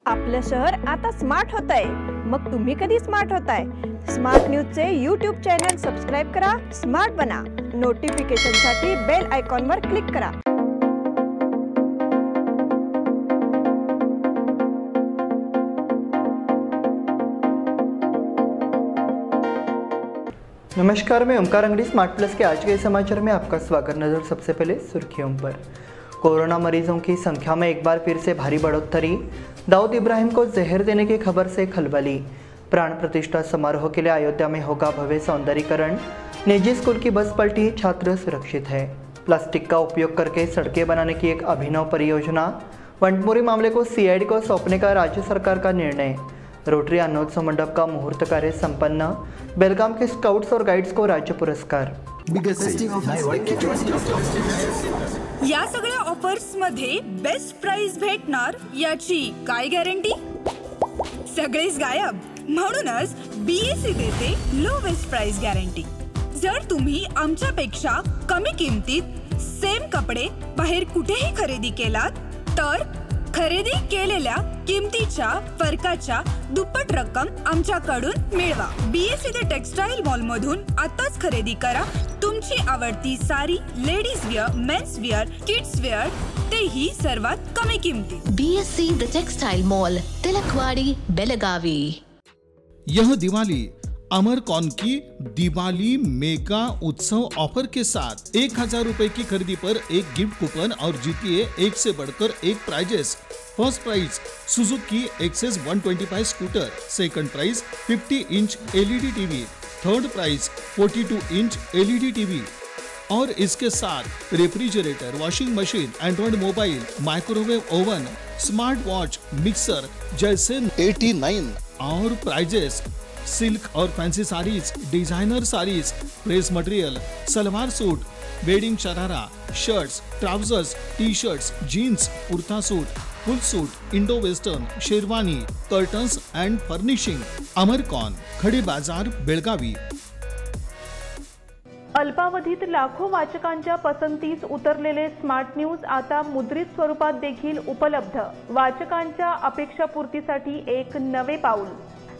आपलं शहर आता स्मार्ट होत आहे। मग तुम्ही कधी स्मार्ट होताय? स्मार्ट न्यूजचे YouTube चॅनल सबस्क्राइब करा, स्मार्ट बना। नोटिफिकेशनसाठी बेल आयकॉनवर क्लिक करा। नमस्कार, मैं ओमकार अंगड़ी स्मार्ट प्लस के आज के समाचार में आपका स्वागत। नजर सबसे पहले सुर्खियों पर। कोरोना मरीजों की संख्या में एक बार फिर से भारी बढ़ोतरी। दाऊद इब्राहिम को जहर देने की खबर से खलबली। प्राण प्रतिष्ठा समारोह के लिए अयोध्या में होगा भव्य सौंदर्यीकरण। निजी स्कूल की बस पलटी, छात्र सुरक्षित है। प्लास्टिक का उपयोग करके सड़कें बनाने की एक अभिनव परियोजना। वंटमोरी मामले को CID को सौंपने का राज्य सरकार का निर्णय। रोटरी अन्नोत्सव मंडप का मुहूर्त कार्य संपन्न। बेलगाम के स्काउट्स और गाइड्स को राज्य पुरस्कार। या सगळ्या ऑफर्स मध्ये बेस्ट प्राइस भेटणार याची काय गॅरंटी? सगळेच गायब। म्हणूनच BSE देते लोवेस्ट प्राइस गॅरंटी। जर तुम्ही आमच्यापेक्षा कमी किमतीत सेम कपडे बाहेर कुठेही खरेदी केलात तर खरेदी केलेल्या किमतीच्या फरकाच्या दुप्पट रक्कम आमच्याकडून मिळवा। BSE द टेक्सटाईल मॉल मधून आताच खरेदी करा तुमची आवडती sari, ladies wear, men's wear, kids wear, तेही सर्वात कमी किमतीत। BSE the textile mall, Tilakwadi, Belagavi. यह दिवाली अमरकॉन की दिवाली मेगा उत्सव ऑफर के साथ 1000 रुपए की खरीदी पर एक गिफ्ट कूपन और जीतिए एक से बढ़कर एक prizes. First prize Suzuki Access 125 scooter, second prize 50 inch LED TV, third prize 42 inch LED TV और इसके साथ refrigerator, washing machine, Android mobile, microwave oven, smart watch, mixer जैसे 89 और प्राइजेस। सिल्क और fancy saris, designer saris, press material, salwar suit, wedding sharara, shirts, trousers, T-shirts, jeans, kurta suit, full suit, Indo western, sherwani, curtains and furnishing. अमरकॉन, खड़ी बाजार, बेळगावी। अल्पावधीत लाखो वाचकांच्या पसंतीस उतरलेले smart news आता मुद्रित स्वरूपात देखील उपलब्ध। वाचकांच्या अपेक्षापूर्तीसाठी एक नवे पाऊल।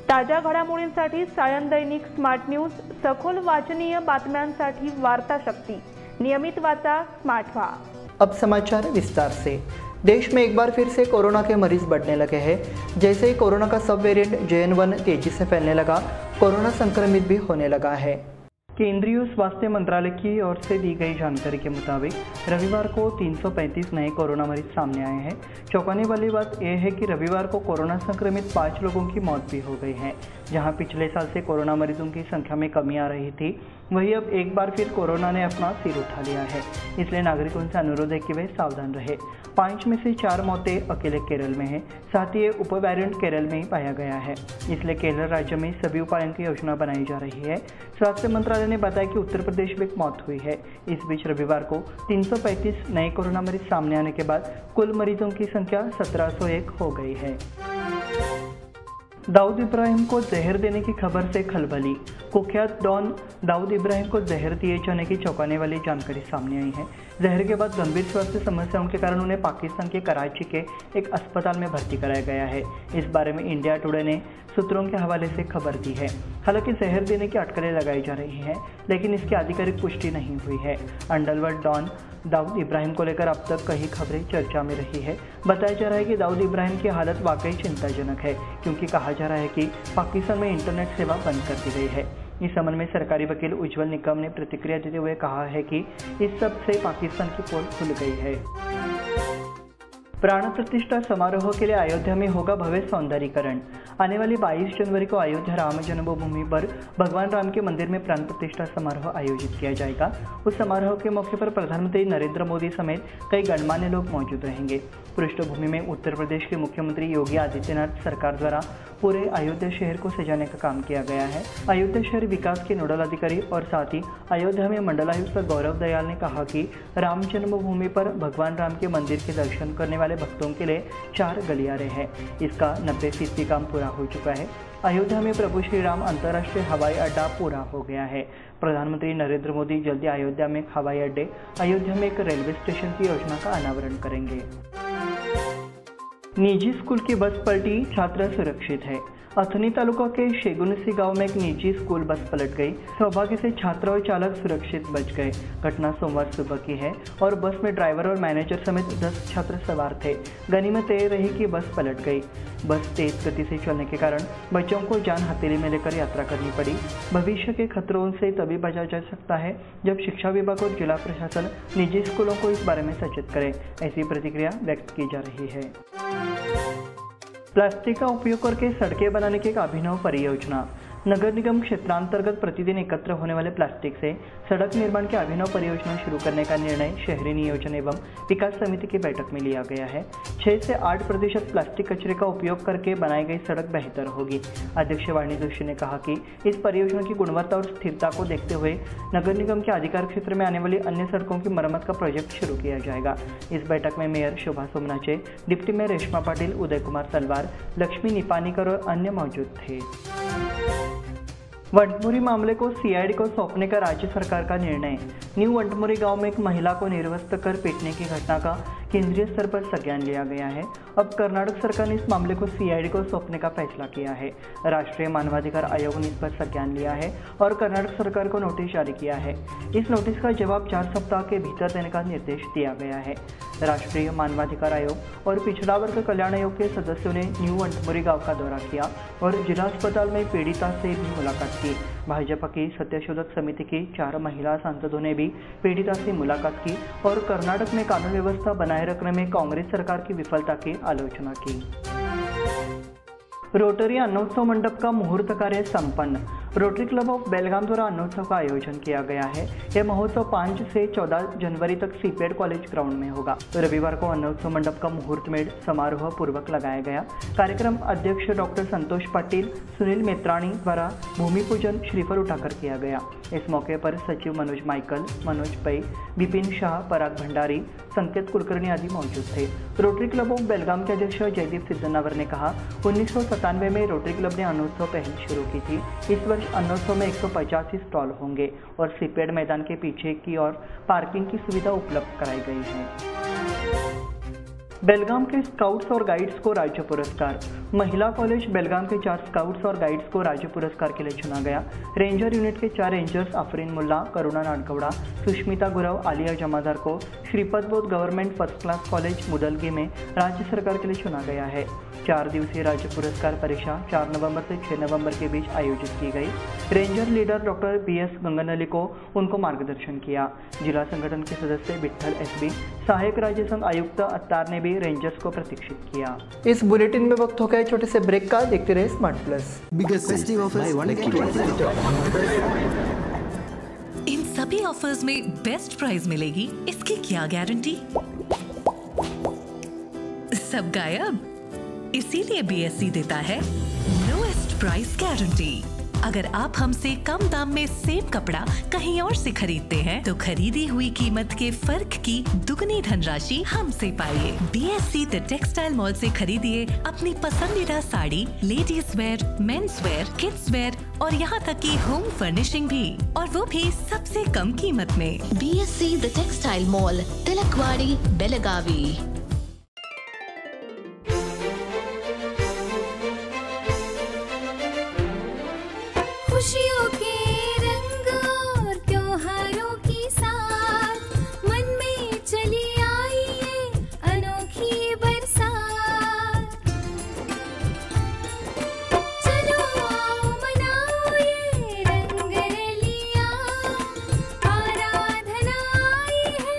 ताज्या घडामोडींसाठी सायन दैनिक स्मार्ट न्यूज, सखोल वाचनीय बातम्यांसाठी वार्ता शक्ति। नियमित वाचा, स्मार्ट व्हा। अब समाचार विस्तार से। देश में एक बार फिर से कोरोना के मरीज बढ़ने लगे हैं। जैसे ही कोरोना का सब वेरिएंट JN1 तेजी से फैलने लगा, कोरोना संक्रमित भी होने लगा है। केंद्रीय स्वास्थ्य मंत्रालय की ओर से दी गई जानकारी के मुताबिक रविवार को 335 नए कोरोना मरीज सामने आए हैं। चौंकाने वाली बात यह है कि रविवार को कोरोना संक्रमित 5 लोगों की मौत भी हो गई है। जहां पिछले साल से कोरोना मरीजों की संख्या में कमी आ रही थी, वहीं अब एक बार फिर कोरोना ने अपना सिर उठा लिया है। इसलिए नागरिकों से अनुरोध है कि वे सावधान रहे। 5 में से 4 मौतें अकेले केरल में हैं। साथ ही उप वेरिएंट केरल में ही पाया गया है। इसलिए केरल राज्य में सभी उपायों की योजना बनाई जा रही है। स्वास्थ्य मंत्रालय ने बताया कि उत्तर प्रदेश में एक मौत हुई है। इस बीच रविवार को 335 नए कोरोना मरीज सामने आने के बाद कुल मरीजों की संख्या 1701 हो गई है। दाऊद इब्राहिम को जहर देने की खबर से खलबली। कुख्यात डॉन दाऊद इब्राहिम को जहर दिए जाने की चौंकाने वाली जानकारी सामने आई है। जहर के बाद गंभीर स्वास्थ्य समस्याओं के कारण उन्हें पाकिस्तान के कराची के एक अस्पताल में भर्ती कराया गया है। इस बारे में इंडिया टुडे ने सूत्रों के हवाले से खबर दी है। हालांकि जहर देने की अटकलें लगाई जा रही हैं, लेकिन इसकी आधिकारिक पुष्टि नहीं हुई है। अंडरवर्ल्ड डॉन दाऊद इब्राहिम को लेकर अब तक कई खबरें चर्चा में रही है। बताया जा रहा है कि दाऊद इब्राहिम की हालत वाकई चिंताजनक है, क्योंकि कहा जा रहा है कि पाकिस्तान में इंटरनेट सेवा बंद कर दी गई है। इस संबंध में सरकारी वकील उज्ज्वल निकम ने प्रतिक्रिया देते हुए कहा है कि इस सब से पाकिस्तान की पोल खुल गई है। प्राण प्रतिष्ठा समारोह के लिए अयोध्या में होगा भव्य सौंदर्यीकरण। आने वाली 22 जनवरी को अयोध्या राम जन्मभूमि पर भगवान राम के मंदिर में प्राण प्रतिष्ठा समारोह आयोजित किया जाएगा। उस समारोह के मौके पर प्रधानमंत्री नरेंद्र मोदी समेत कई गणमान्य लोग मौजूद रहेंगे। पृष्ठभूमि में उत्तर प्रदेश के मुख्यमंत्री योगी आदित्यनाथ सरकार द्वारा पूरे अयोध्या शहर को सजाने का काम किया गया है। अयोध्या शहर विकास के नोडल अधिकारी और साथ ही अयोध्या में मंडलायुक्त गौरव दयाल ने कहा कि राम जन्मभूमि पर भगवान राम के मंदिर के दर्शन करने वाले भक्तों के लिए 4 गलियारे हैं। इसका 90% काम पूरा हो चुका है। अयोध्या में प्रभु श्री राम अंतर्राष्ट्रीय हवाई अड्डा पूरा हो गया है। प्रधानमंत्री नरेंद्र मोदी जल्दी अयोध्या में एक हवाई अड्डे, अयोध्या में एक रेलवे स्टेशन की योजना का अनावरण करेंगे। निजी स्कूल की बस पलटी, छात्र सुरक्षित है। अथनी तालुका के शेगुनसी गांव में एक निजी स्कूल बस पलट गई। सौभाग्य से छात्र और चालक सुरक्षित बच गए। घटना सोमवार सुबह की है और बस में ड्राइवर और मैनेजर समेत 10 छात्र सवार थे। गनीमत ये रही कि बस पलट गई। बस तेज गति से चलने के कारण बच्चों को जान हथेली में लेकर यात्रा करनी पड़ी। भविष्य के खतरों से तभी बचा जा सकता है जब शिक्षा विभाग और जिला प्रशासन निजी स्कूलों को इस बारे में सचेत करे, ऐसी प्रतिक्रिया व्यक्त की जा रही है। प्लास्टिक का उपयोग करके सड़कें बनाने की एक अभिनव परियोजना। नगर निगम क्षेत्रांतर्गत प्रतिदिन एकत्र होने वाले प्लास्टिक से सड़क निर्माण की अभिनव परियोजना शुरू करने का निर्णय शहरी नियोजन एवं विकास समिति की बैठक में लिया गया है। 6 से 8% प्लास्टिक कचरे का उपयोग करके बनाई गई सड़क बेहतर होगी। अध्यक्ष वाणी जोशी ने कहा कि इस परियोजना की गुणवत्ता और स्थिरता को देखते हुए नगर निगम के अधिकार क्षेत्र में आने वाली अन्य सड़कों की मरम्मत का प्रोजेक्ट शुरू किया जाएगा। इस बैठक में मेयर शोभा सोमनाचे, डिप्टी मेयर रेशमा पाटिल, उदय कुमार तलवार, लक्ष्मी निपानीकर और अन्य मौजूद थे। वंटमुरी मामले को सीआईडी को सौंपने का राज्य सरकार का निर्णय। न्यू वंटमुरी गांव में एक महिला को निर्वस्त्र कर पीटने की घटना का केंद्रीय स्तर पर संज्ञान लिया गया है। अब कर्नाटक सरकार ने इस मामले को सीआईडी को सौंपने का फैसला किया है। राष्ट्रीय मानवाधिकार आयोग ने इस पर संज्ञान लिया है और कर्नाटक सरकार को नोटिस जारी किया है। इस नोटिस का जवाब 4 सप्ताह के भीतर देने का निर्देश दिया गया है। राष्ट्रीय मानवाधिकार आयोग और पिछड़ा वर्ग कल्याण आयोग के सदस्यों ने न्यू वंटमुरी गांव का दौरा किया और जिला अस्पताल में पीड़िता से भी मुलाकात की। भाजपा की सत्यशोधक समिति की 4 महिला सांसदों ने भी पीड़िता से मुलाकात की और कर्नाटक में कानून व्यवस्था बनाए रखने में कांग्रेस सरकार की विफलता की आलोचना की। रोटरी अन्नोत्सव मंडप का मुहूर्त कार्य संपन्न। रोटरी क्लब ऑफ बेलगाम द्वारा अन्नोत्सव का आयोजन किया गया है। यह महोत्सव 5 से 14 जनवरी तक सीपेड कॉलेज ग्राउंड में होगा। रविवार को अन्नोत्सव मंडप का मुहूर्त मेढ़ समारोह पूर्वक लगाया गया। कार्यक्रम अध्यक्ष डॉक्टर संतोष पाटिल, सुनील मेत्राणी द्वारा भूमि पूजन श्रीफल उठाकर किया गया। इस मौके पर सचिव मनोज माइकल, मनोज पै, विपिन शाह, पराग भंडारी, संकेत कुलकर्णी आदि मौजूद थे। रोटरी क्लब ऑफ बेलगाम के अध्यक्ष जयदीप सिद्धनावर ने कहा, 1997 में रोटरी क्लब ने अन्नोत्सव पहल शुरू की थी। इस वर्ष अन्नोत्सव में 185 स्टॉल होंगे और सीपेड मैदान के पीछे की ओर पार्किंग की सुविधा उपलब्ध कराई गई है। बेलगाम के स्काउट्स और गाइड्स को राज्य पुरस्कार। महिला कॉलेज बेलगाम के 4 स्काउट्स और गाइड्स को राज्य पुरस्कार के लिए चुना गया। रेंजर यूनिट के 4 रेंजर्स अफरीन मुल्ला, करुणा नाडगौड़ा, सुष्मिता गुरव, आलिया जमादार को श्रीपद बोध गवर्नमेंट फर्स्ट क्लास कॉलेज मुदलगी में राज्य सरकार के लिए चुना गया है। 4 दिवसीय राज्य पुरस्कार परीक्षा 4 नवंबर से 6 नवंबर के बीच आयोजित की गई। रेंजर लीडर डॉक्टर BS गंगनली को उनको मार्गदर्शन किया। जिला संगठन के सदस्य विठल SB, सहायक राज्य संघ आयुक्त अत्तार ने भी रेंजर्स को प्रशिक्षित किया। इस बुलेटिन में वक्त हो गया छोटे से ब्रेक का। देखते रहे स्मार्ट प्लस। इन सभी ऑफर्स में बेस्ट प्राइस मिलेगी, इसकी क्या गारंटी? सब गायब। इसीलिए BSC देता है लोएस्ट प्राइस गारंटी। अगर आप हमसे कम दाम में सेम कपड़ा कहीं और से खरीदते हैं तो खरीदी हुई कीमत के फर्क की दुगनी धनराशि हमसे पाइए। BSC द टेक्सटाइल मॉल से खरीदिए अपनी पसंदीदा sari, ladies wear, men's wear, kids where और यहाँ तक की होम फर्निशिंग भी, और वो भी सबसे कम कीमत में। BSC the textile mall, Tilakwadi, Belagavi. खुशियों के रंग और त्योहारों की साथ मन में चली आई है अनोखी बरसात। चलो आओ मनाओ ये रंग रलियां, आराधना आई है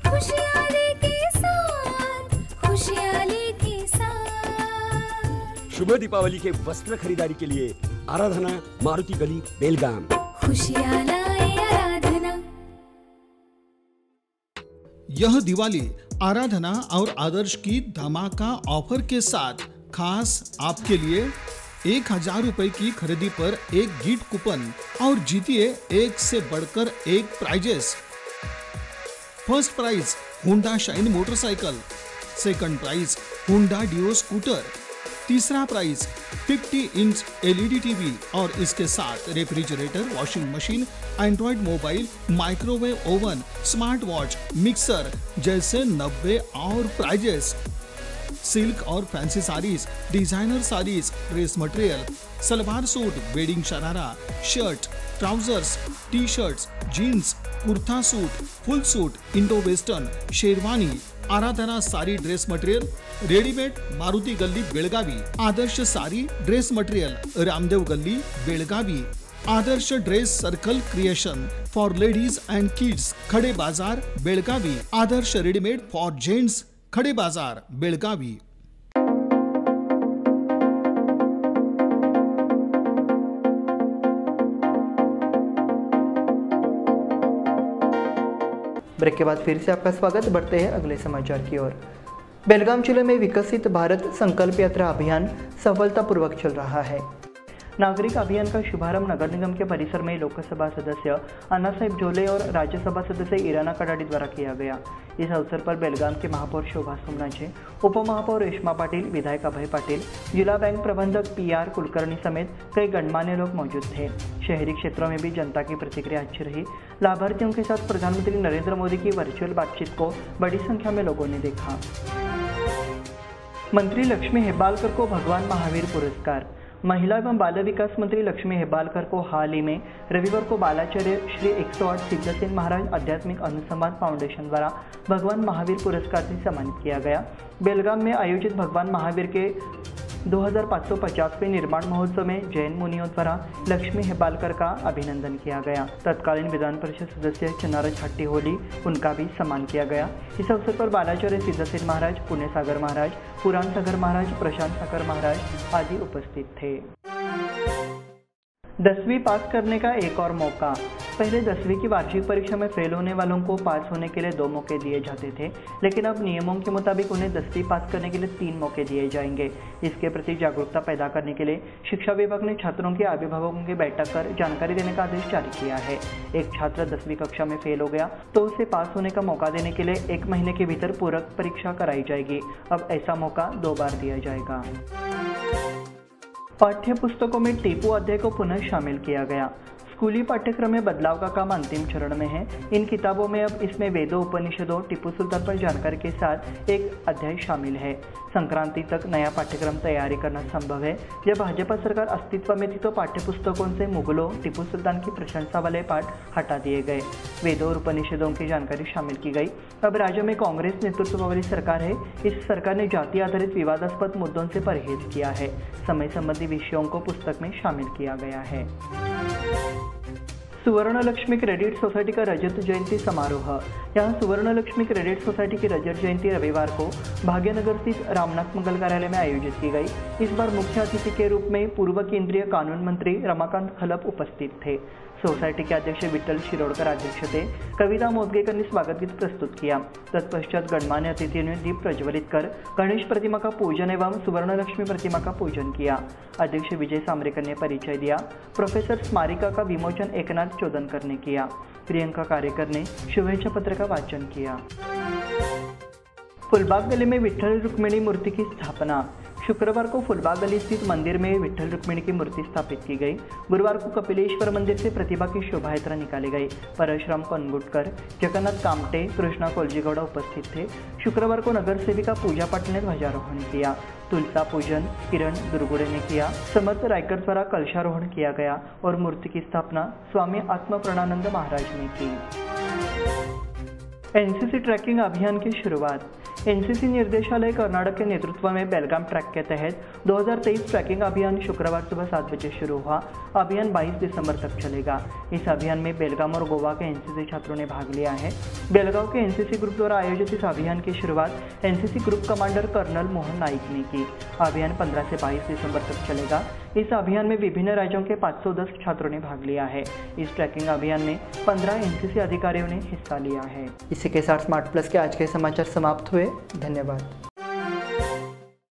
खुशियाँ लेके साथ, खुशियाँ लेके साथ। शुभ दीपावली के वस्त्र खरीदारी के लिए आराधना, मारुति गली, बेलगाम। खुशियाँ लाए आराधना। यह दिवाली आराधना और आदर्श की धमाका ऑफर के साथ खास आपके लिए 1000 रुपए की खरीदी पर एक गिफ्ट कूपन और जीतिए 1 से बढ़कर 1 prizes. First prize Honda shine motorcycle, second prize Honda Dio scooter, तीसरा प्राइज 50 इंच LED TV और इसके साथ refrigerator, washing machine, Android mobile, microwave oven, smart watch, mixer जैसे 90 और प्राइजेस। सिल्क और fancy saris, designer saris, dress material, salwar suit, wedding sharara, shirt, trousers, T shirts, jeans, kurta suit, full suit, Indo western, sherwani, Aradhana sari dress material, readymade, Maruti Galli Belagavi, Adarsh sari dress material, Ramdev Galli Belagavi, Adarsh dress circle creation for ladies and kids, Khade Bazar Belagavi, Adarsh readymade for gents, Khade Bazar Belagavi. Break के बाद फिर से आपका स्वागत। बढ़ते हैं अगले समाचार की ओर। बेलगाम जिले में विकसित भारत संकल्प यात्रा अभियान सफलतापूर्वक चल रहा है। नागरिक अभियान का शुभारंभ नगर निगम के परिसर में लोकसभा सदस्य अन्नासाहेब जोले और राज्यसभा सदस्य इराना कडाडी द्वारा किया गया। इस अवसर पर बेलगाम के महापौर शोभा सोमनाचे, उप महापौर रेश्मा पाटिल, विधायक अभय पाटिल, जिला बैंक प्रबंधक PR कुलकर्णी समेत कई गणमान्य लोग मौजूद थे। शहरी क्षेत्रों में भी जनता की प्रतिक्रिया अच्छी रही। लाभार्थियों के साथ प्रधानमंत्री नरेंद्र मोदी की वर्चुअल बातचीत को बड़ी संख्या में लोगों ने देखा। मंत्री लक्ष्मी हेब्बालकर को भगवान महावीर पुरस्कार। महिला एवं बाल विकास मंत्री लक्ष्मी हेब्बालकर को हाल ही में रविवार को बालाचार्य श्री 108 सिद्धसेन महाराज आध्यात्मिक अनुसंधान फाउंडेशन द्वारा भगवान महावीर पुरस्कार से सम्मानित किया गया। बेलगाम में आयोजित भगवान महावीर के 2550वें निर्माण महोत्सव में जैन मुनियों द्वारा लक्ष्मी हेब्बालकर का अभिनंदन किया गया। तत्कालीन विधान परिषद सदस्य चन्नाराज हट्टीहोली उनका भी सम्मान किया गया। इस अवसर पर बालाचार्य सिद्धसेन महाराज, पुण्य सागर महाराज, पुराण सागर महाराज, प्रशांत सागर महाराज आदि उपस्थित थे। 10वीं पास करने का एक और मौका। पहले 10वीं की वार्षिक परीक्षा में फेल होने वालों को पास होने के लिए 2 मौके दिए जाते थे, लेकिन अब नियमों के मुताबिक उन्हें 10वीं पास करने के लिए 3 मौके दिए जाएंगे। इसके प्रति जागरूकता पैदा करने के लिए शिक्षा विभाग ने छात्रों के अभिभावकों की बैठक कर जानकारी देने का आदेश जारी किया है। एक छात्र 10वीं कक्षा में फेल हो गया तो उसे पास होने का मौका देने के लिए 1 महीने के भीतर पूरक परीक्षा कराई जाएगी। अब ऐसा मौका 2 बार दिया जाएगा। पाठ्य पुस्तकों में टीपू अध्याय को पुनः शामिल किया गया। स्कूली पाठ्यक्रम में बदलाव का काम अंतिम चरण में है। इन किताबों में अब इसमें वेदों, उपनिषदों, टिप्पू सुल्तान पर जानकारी के साथ एक अध्याय शामिल है। संक्रांति तक नया पाठ्यक्रम तैयारी करना संभव है। जब भाजपा सरकार अस्तित्व में थी तो पाठ्यपुस्तकों से मुगलों, टिप्पू सुल्तान की प्रशंसा वाले पाठ हटा दिए गए। वेदों और उपनिषदों की जानकारी शामिल की गई। अब राज्य में कांग्रेस नेतृत्व वाली सरकार है। इस सरकार ने जाति आधारित विवादास्पद मुद्दों से परहेज किया है। समय संबंधी विषयों को पुस्तक में शामिल किया गया है। सुवर्ण लक्ष्मी क्रेडिट सोसाइटी का रजत जयंती समारोह। यहाँ सुवर्ण लक्ष्मी क्रेडिट सोसाइटी की रजत जयंती रविवार को भाग्यनगर स्थित रामनाथ मंगल कार्यालय में आयोजित की गई। इस बार मुख्य अतिथि के रूप में पूर्व केंद्रीय कानून मंत्री रमाकांत खलप उपस्थित थे। सोसाइटी के अध्यक्ष विठ्ठल शिरोडकर अध्यक्ष थे। कविता मोदगेकर ने स्वागत गीत प्रस्तुत किया। तत्पश्चात गणमान्य अतिथियों ने दीप प्रज्वलित कर गणेश प्रतिमा का पूजन एवं सुवर्ण लक्ष्मी प्रतिमा का पूजन किया। अध्यक्ष विजय सामरेकर ने परिचय दिया। प्रोफेसर स्मारिका का विमोचन एकनाथ चौदनकर ने किया। प्रियंका कार्यकर ने शुभेच्छा पत्र का वाचन किया। फुलबाग गली में विठ्ठल रुक्मिणी मूर्ति की स्थापना। शुक्रवार को फुलबाग गली स्थित मंदिर में विठ्ठल रुक्मिणी की मूर्ति स्थापित की गई। गुरुवार को कपिलेश्वर मंदिर से प्रतिभा की शोभा यात्रा निकाली गई। परशुराम कनगुटकर, जगन्नाथ कामटे, कृष्णा कोलजीगौड़ा उपस्थित थे। शुक्रवार को नगर सेविका पूजा पाटिल ने ध्वजारोहण किया। तुलसा पूजन किरण दुर्गुड़े ने किया। समर्थ रायकर द्वारा कलशारोहण किया गया और मूर्ति की स्थापना स्वामी आत्म प्रणानंद महाराज ने की। एनसीसी ट्रैकिंग अभियान की शुरुआत। एनसीसी निर्देशालय कर्नाटक के नेतृत्व में बेलगाम ट्रैक के तहत 2023 ट्रैकिंग अभियान शुक्रवार सुबह 7 बजे शुरू हुआ। अभियान 22 दिसंबर तक चलेगा। इस अभियान में बेलगाम और गोवा के एनसीसी छात्रों ने भाग लिया है। बेलगांव के एनसीसी ग्रुप द्वारा आयोजित इस अभियान की शुरुआत NCC group commander colonel Mohan Naik ने की। अभियान 15 से 22 दिसंबर तक चलेगा। इस अभियान में विभिन्न राज्यों के 510 छात्रों ने भाग लिया है। इस ट्रैकिंग अभियान में 15 एनसीसी अधिकारियों ने हिस्सा लिया है। इसी के साथ स्मार्ट प्लस के आज के समाचार समाप्त हुए। धन्यवाद।